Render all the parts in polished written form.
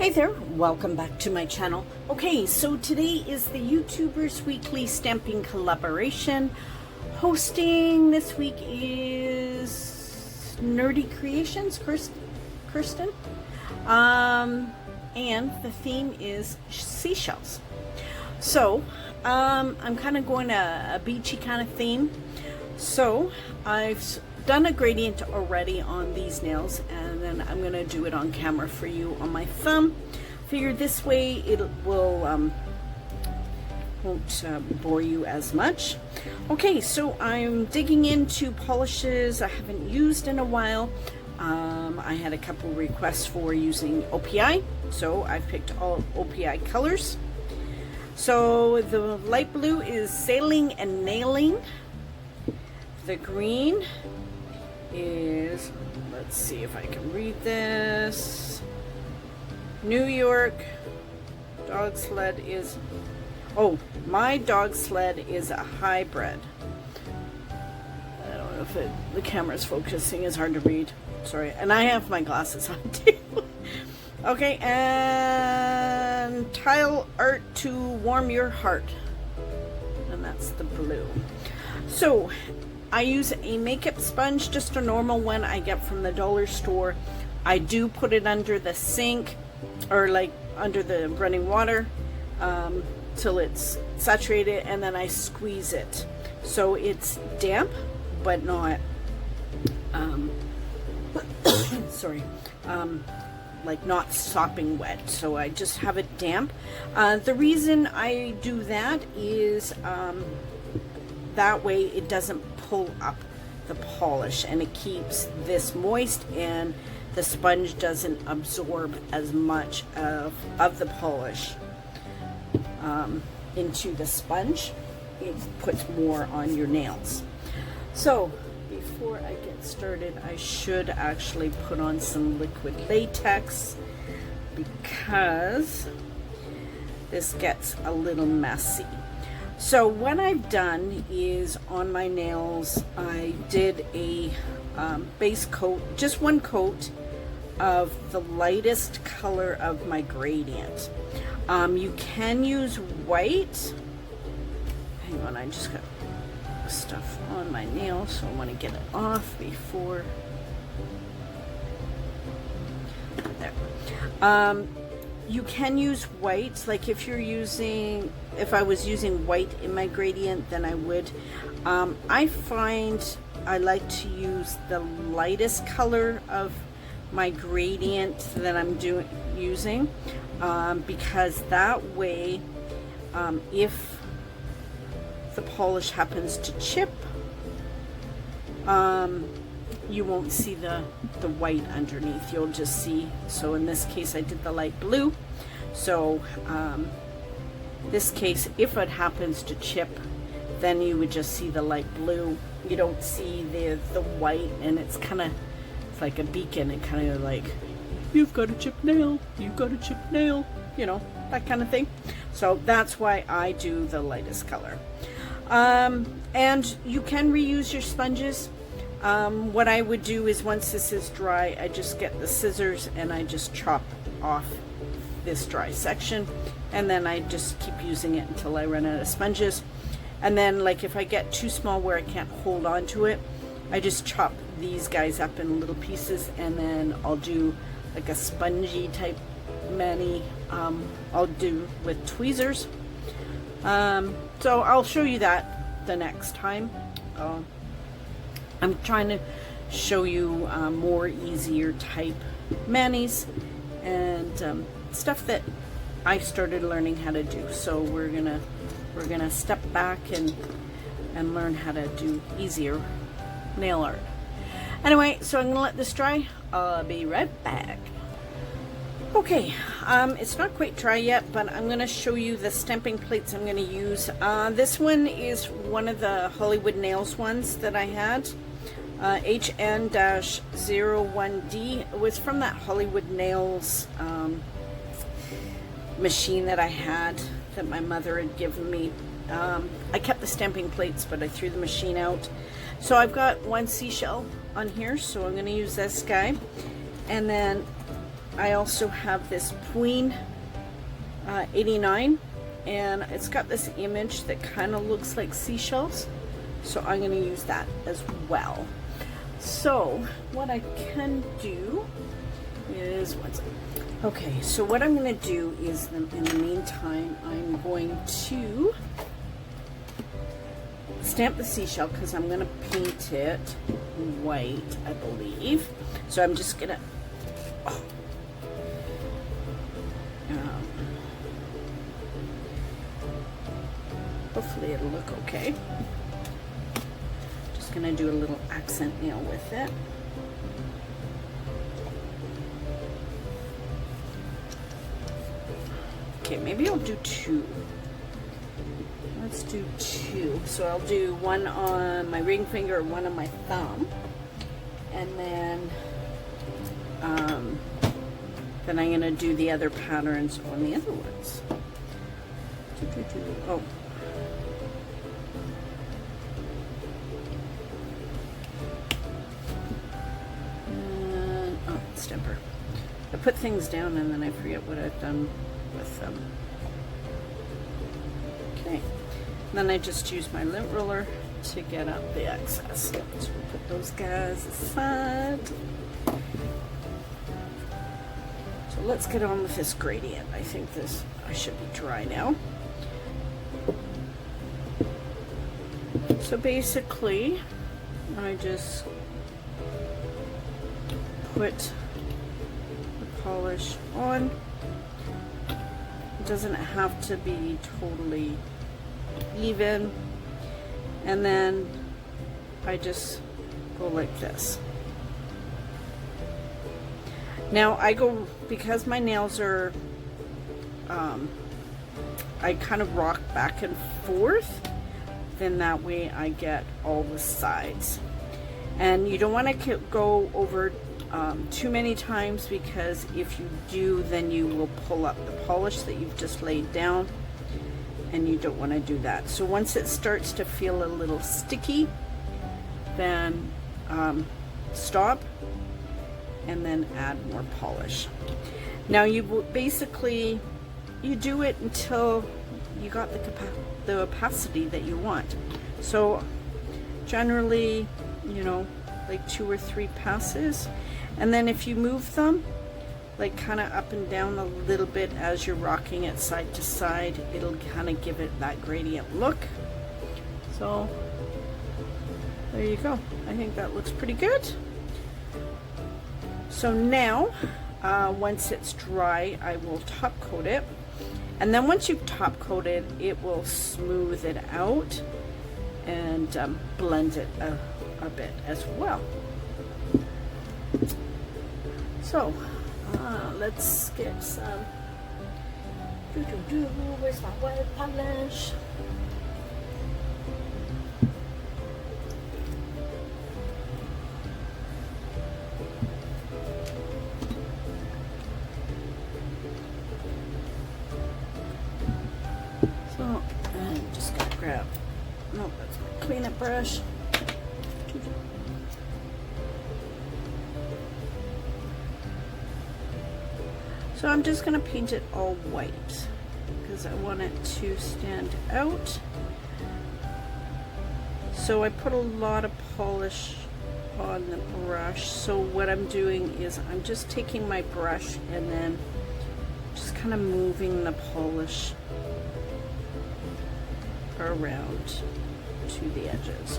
Hey there, welcome back to my channel. Okay, so today is the YouTubers Weekly Stamping Collaboration. Hosting this week is Nerdy Creations, Kirsten. And the theme is seashells. So, I'm kind of going a beachy kind of theme. So, I've done a gradient already on these nails, and then I'm going to do it on camera for you on my thumb. Figure this way it will won't bore you as much. Okay, so I'm digging into polishes I haven't used in a while. I had a couple requests for using OPI, so I've picked all OPI colors. So the light blue is Sailing and Nailing. The green is, let's see if I can read this, New York. Dog sled is, oh, my dog sled is a hybrid. I don't know if the camera's focusing, it's hard to read, sorry, and I have my glasses on too. Okay, and Tile Art to Warm Your Heart, and that's the blue. So I use a makeup sponge, just a normal one I get from the dollar store. I do put it under the sink, or like under the running water, till it's saturated, and then I squeeze it. So it's damp, but not, sorry, like not sopping wet. So I just have it damp. The reason I do that is that way it doesn't pull up the polish, and it keeps this moist, and the sponge doesn't absorb as much of the polish into the sponge. It puts more on your nails. So before I get started, I should actually put on some liquid latex, because this gets a little messy. So what I've done is, on my nails, I did a base coat, just one coat of the lightest color of my gradient. You can use white. Hang on, I just got stuff on my nail, so I want to get it off before. There. You can use white, like if I was using white in my gradient, then I would. I find I like to use the lightest color of my gradient that I'm using, because that way, if the polish happens to chip, you won't see the white underneath. You'll just see. So in this case I did the light blue. So this case, if it happens to chip, then you would just see the light blue. You don't see the white, and it's kind of, it's like a beacon. It kind of like, you've got a chipped nail, you've got a chipped nail, you know, that kind of thing. So that's why I do the lightest color. And you can reuse your sponges. What I would do is, once this is dry, I just get the scissors and I just chop off this dry section, and then I just keep using it until I run out of sponges. And then, like, if I get too small where I can't hold on to it, I just chop these guys up in little pieces, and then I'll do like a spongy type mani. I'll do with tweezers. So I'll show you that the next time. I'm trying to show you more easier type manis and stuff that I started learning how to do. So we're gonna step back and learn how to do easier nail art. Anyway, so I'm gonna let this dry. I'll be right back. Okay, it's not quite dry yet, but I'm gonna show you the stamping plates I'm gonna use. This one is one of the Hollywood Nails ones that I had. HN-01D. It was from that Hollywood Nails machine that I had, that my mother had given me. I kept the stamping plates, but I threw the machine out. So I've got one seashell on here, so I'm going to use this guy. And then I also have this Queen 89, and it's got this image that kind of looks like seashells, so I'm going to use that as well. So what I can do is, okay, so what I'm going to do is, in the meantime, I'm going to stamp the seashell, because I'm going to paint it white, I believe. So I'm just going to, hopefully it'll look okay. Just going to do a little accent nail with it. Okay, maybe I'll do two. Let's do two. So I'll do one on my ring finger and one on my thumb. And then I'm going to do the other patterns on the other ones. Oh. And, oh, stamper. I put things down and then I forget what I've done with them. Okay. Then I just use my lint roller to get out the excess. So we'll put those guys aside. So let's get on with this gradient. I think I should be dry now. So basically, I just put the polish on. It doesn't have to be totally even, and then I just go like this. Now I go, because my nails are I kind of rock back and forth, then that way I get all the sides. And you don't want to go over too many times, because if you do, then you will pull up the polish that you've just laid down, and you don't want to do that. So once it starts to feel a little sticky, then stop and then add more polish. Now you basically, you do it until you got the opacity that you want. So generally, you know, like 2 or 3 passes, and then if you move them like kind of up and down a little bit as you're rocking it side to side, it'll kind of give it that gradient look. So there you go. I think that looks pretty good. So now once it's dry, I will top coat it, and then once you've top coated, it will smooth it out and blend it a bit as well. So let's get some. Where's my white polish? So I'm just gonna grab. No, that's my cleanup brush. So I'm just going to paint it all white because I want it to stand out. So I put a lot of polish on the brush. So what I'm doing is I'm just taking my brush and then just kind of moving the polish around to the edges.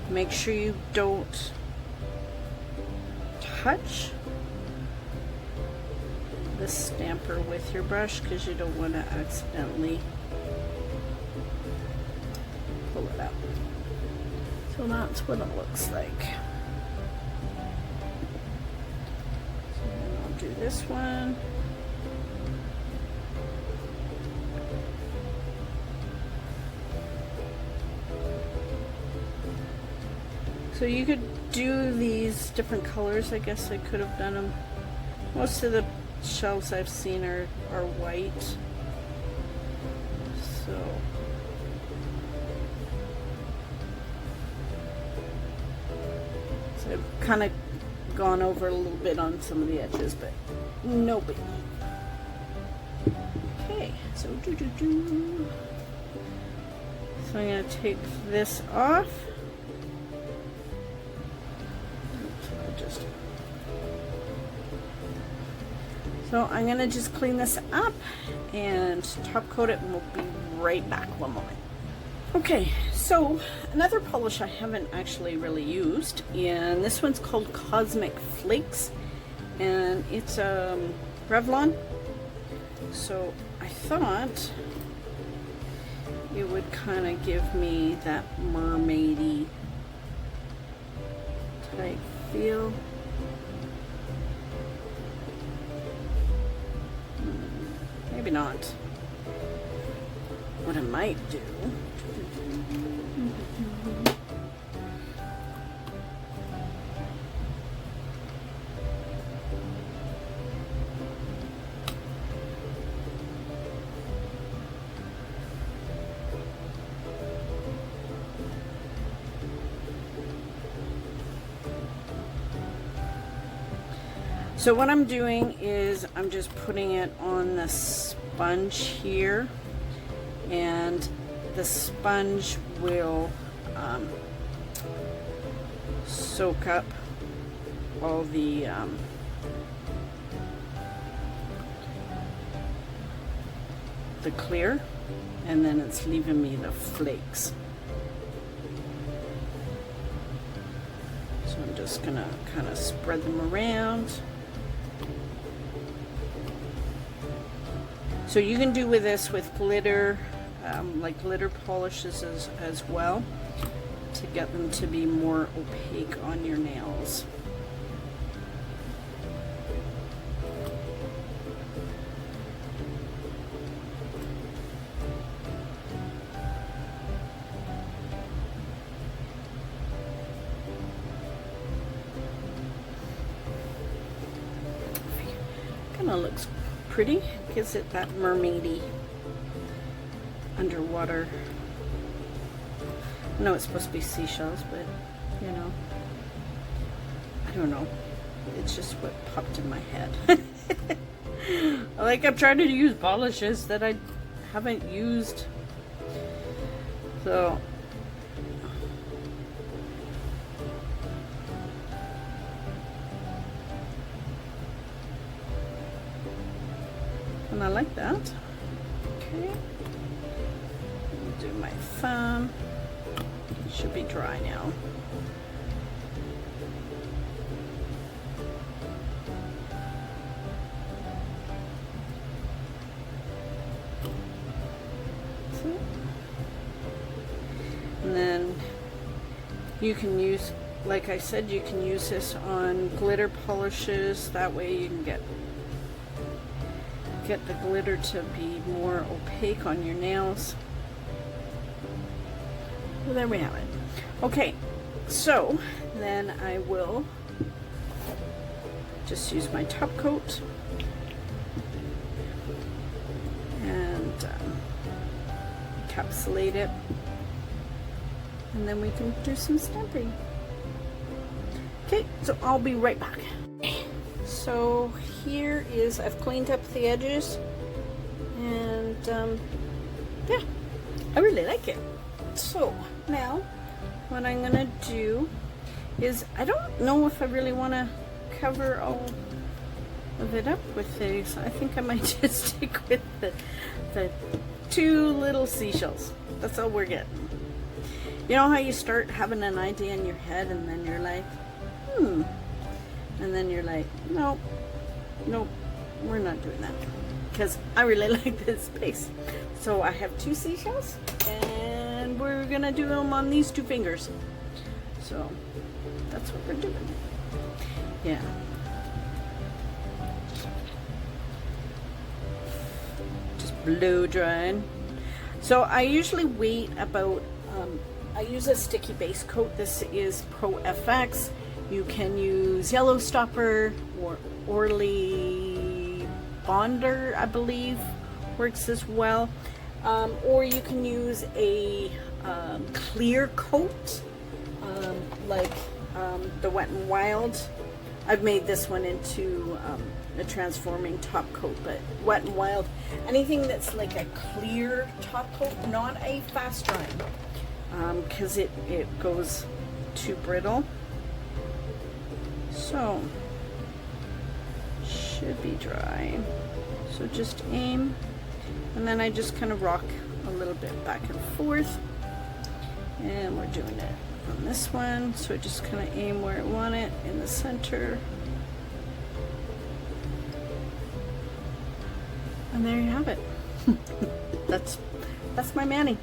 Make sure you don't touch the stamper with your brush, because you don't want to accidentally pull it out. So that's what it looks like. So then I'll do this one. So you could do these different colors. I guess I could have done them. Most of the shells I've seen are white. So I've kind of gone over a little bit on some of the edges, but no biggie. Okay, so so I'm going to take this off. So I'm going to just clean this up and top coat it, and we'll be right back. One moment. Okay, so another polish I haven't actually really used, and this one's called Cosmic Flakes, and it's Revlon. So I thought it would kind of give me that mermaidy type feel. Maybe not. What I might do. So what I'm doing is I'm just putting it on the sponge here, and the sponge will soak up all the clear, and then it's leaving me the flakes. So I'm just gonna kind of spread them around. So you can do with this with glitter, like glitter polishes as well, to get them to be more opaque on your nails. Kind of looks pretty, gives it that mermaidy underwater. I know it's supposed to be seashells, but you know, I don't know. It's just what popped in my head. Like, I'm trying to use polishes that I haven't used. So and I like that. Okay. Do my thumb. It should be dry now. And then you can use, like I said, you can use this on glitter polishes. That way you can get the glitter to be more opaque on your nails. Well, there we have it. Okay, so then I will just use my top coat and encapsulate it, and then we can do some stamping. Okay, so I'll be right back. So here is, I've cleaned up the edges, and yeah, I really like it. So now what I'm gonna do is, I don't know if I really want to cover all of it up with these. I think I might just stick with the two little seashells. That's all we're getting. You know how you start having an idea in your head, and then you're like, and then you're like, nope, we're not doing that, because I really like this space. So I have two seashells, and we're gonna do them on these two fingers. So that's what we're doing. Yeah. Just blow drying. So I usually wait about, I use a sticky base coat. This is Pro FX. You can use Yellow Stopper or Orly Bonder, I believe, works as well. Or you can use a clear coat, like the Wet n Wild I've made this one into a transforming top coat, but Wet n Wild, anything that's like a clear top coat, not a fast drying, because it goes too brittle. So should be dry. So just aim, and then I just kind of rock a little bit back and forth, and we're doing it on this one. So just kind of aim where I want it in the center, and there you have it. that's my Manny.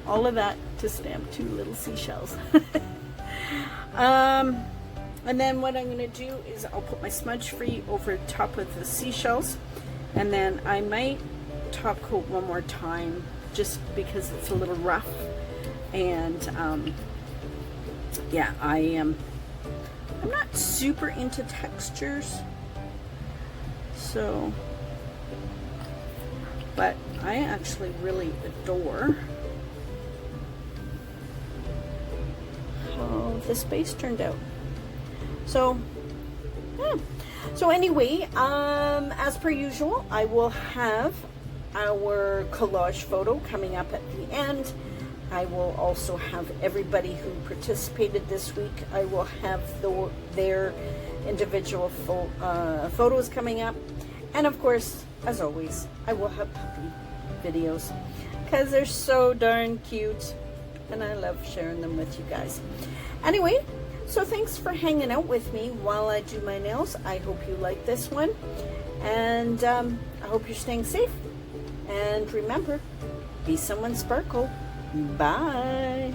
All of that to stamp 2 little seashells. And then what I'm going to do is I'll put my smudge free over top of the seashells, and then I might top coat one more time just because it's a little rough. And yeah, I'm not super into textures, so, but I actually really adore how this base turned out. So yeah. So anyway, as per usual, I will have our collage photo coming up at the end. I will also have everybody who participated this week. I will have their individual photos coming up. And of course, as always, I will have puppy videos because they're so darn cute. And I love sharing them with you guys. Anyway, so thanks for hanging out with me while I do my nails. I hope you like this one. And I hope you're staying safe. And remember, be someone sparkle. Bye.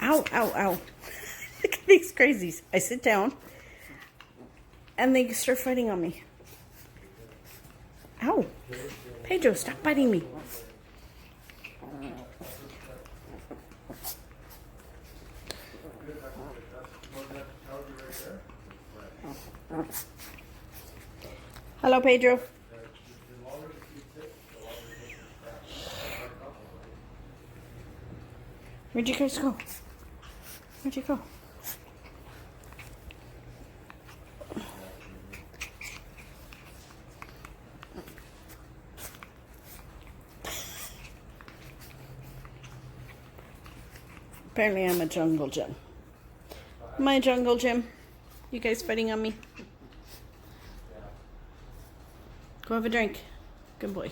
Ow, ow, ow. Look at these crazies. I sit down and they start fighting on me. Ow. Pedro, stop biting me. Hello, Pedro. Where'd you guys go? Where'd you go? Apparently I'm a jungle gym. My jungle gym. You guys fighting on me? Go have a drink. Good boy.